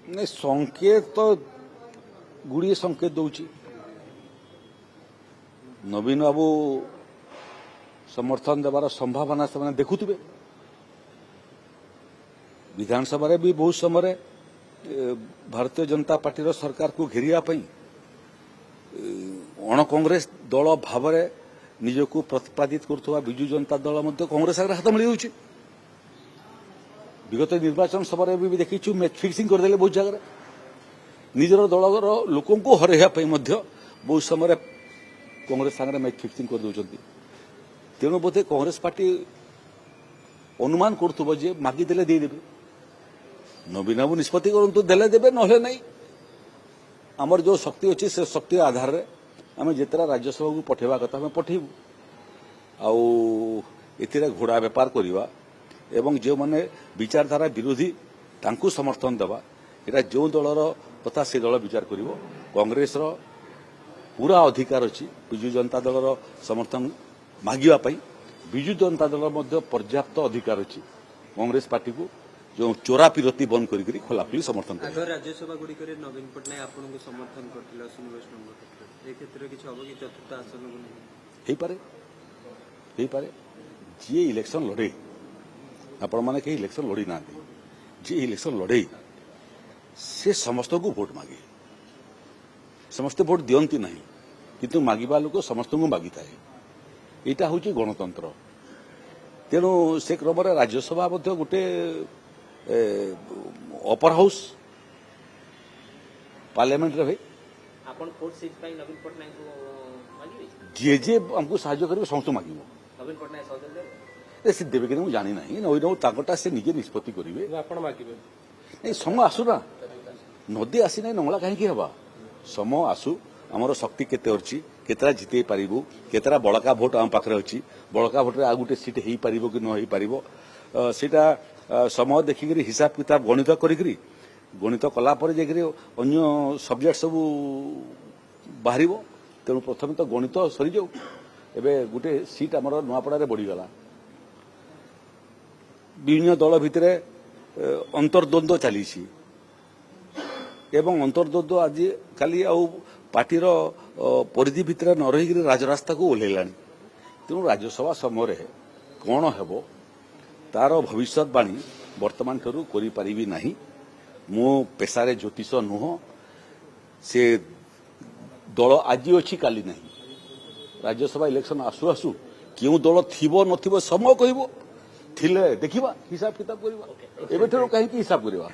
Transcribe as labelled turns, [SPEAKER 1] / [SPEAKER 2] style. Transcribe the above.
[SPEAKER 1] नहीं संकेत तो गुड़िए संकेत दौची नवीन बाबू समर्थन देवार संभावना से देखुवे विधानसभा भी बहुत समय भारतीय जनता पार्टी सरकार को घेरिया अण कांग्रेस दल भाव निजक प्रतिपादित करुवा विजु जनता दल कांग्रेस आगे हाथ मिली जाऊँगी विगत निर्वाचन समय भी देखीचु मैच फिक्सिंग करदे बहुत जगह निजर दलर लोक हरैया बहुत समय कांग्रेस सागर मैच फिक्सिंग कर दौरान तेणु बोधे कांग्रेस पार्टी अनुमान करुव जे मागिदेले देदेवे नवीन बाबू निष्पत्ति करूँ देले देवे ना नहीं आमर जो शक्ति अच्छी से शक्ति आधार में आम जितना राज्यसभा को पठेवा कथा आम पठेबू आउ घोड़ा बेपार करवा एवं जो माने विचारधारा विरोधी तांकु समर्थन देवा यहाँ जो दलर कथा से दल विचार कर कांग्रेस पूरा अधिकार अच्छी विजु जनता दलर समर्थन मागिवाई विजु जनता दल पर्याप्त अधिकार अच्छी कांग्रेस पार्टी को जो चोरा पिरती बंद कर खोलाखोली समर्थन
[SPEAKER 2] कर राज्यसभा गुड़िक नवीन पट्टनायक आपन को समर्थन करथिले अश्विनी वैष्णव ए क्षेत्र में किछ हबो कि चतुर्थ आसन को
[SPEAKER 1] हे पारे जी इलेक्शन लड़े आपण माने के इलेक्शन लड़ी ना जी इलेक्शन लड़े से समस्त को भोट मागे समस्त भोट दियंती नहीं किंतु मागिबा लोक समस्त को मागी थाए यहाँ हूँ गणतंत्र तेणु से क्रम राज्यसभा गोटे अपर हाउस पार्लियामेंट रे भाई
[SPEAKER 2] आपन फोर्थ सीट पई नवीन पट्टनायक को मागिबे
[SPEAKER 1] जे जे हमको सहायता करिवे समस्त मागिबो
[SPEAKER 2] नवीन पट्टनायक सहयोग देबे
[SPEAKER 1] से देवे कि मुझे जानी ना नई ताकटा से निजे निष्पत्ति करेंगे नहीं समय आसू ना नदी आसी ना नंगला कहीं हवा समय आसू आमर शक्ति केते अच्छी केतरा जिते पारिबु केतरा बड़का भोट आम पाखरे अच्छी बड़का भोट आ गोटे सीट हो पार कि न हो पार सेटा समय देखिक हिसाब किताब गणित करी गणित कलापर जाकि अन्य सब्जेक्ट सब बाहर तेणु प्रथम तो गणित सरी जाऊ एवं गोटे सीट आमर नुआपड़ा बढ़ीगला विभिन्न दल भितर अंतर्द्वंद्व चली एवं अंतर्द्वंद्व आज काली पार्टीर परिधि भितर न रही राजरास्ता को ओह्लैलानी तेणु राज्यसभा समय कौन हेब तार भविष्यवाणी वर्तमान ठू करी नहीं मो पेशारे ज्योतिष नुह से दल आज अच्छी काली नहीं राज्यसभा इलेक्शन आसु आसु क्यों दल थिबो नथिबो समय कहबो थिले देखिबा हिसाब किताब करबा एबे ठरो कहीं हिसाब करबा।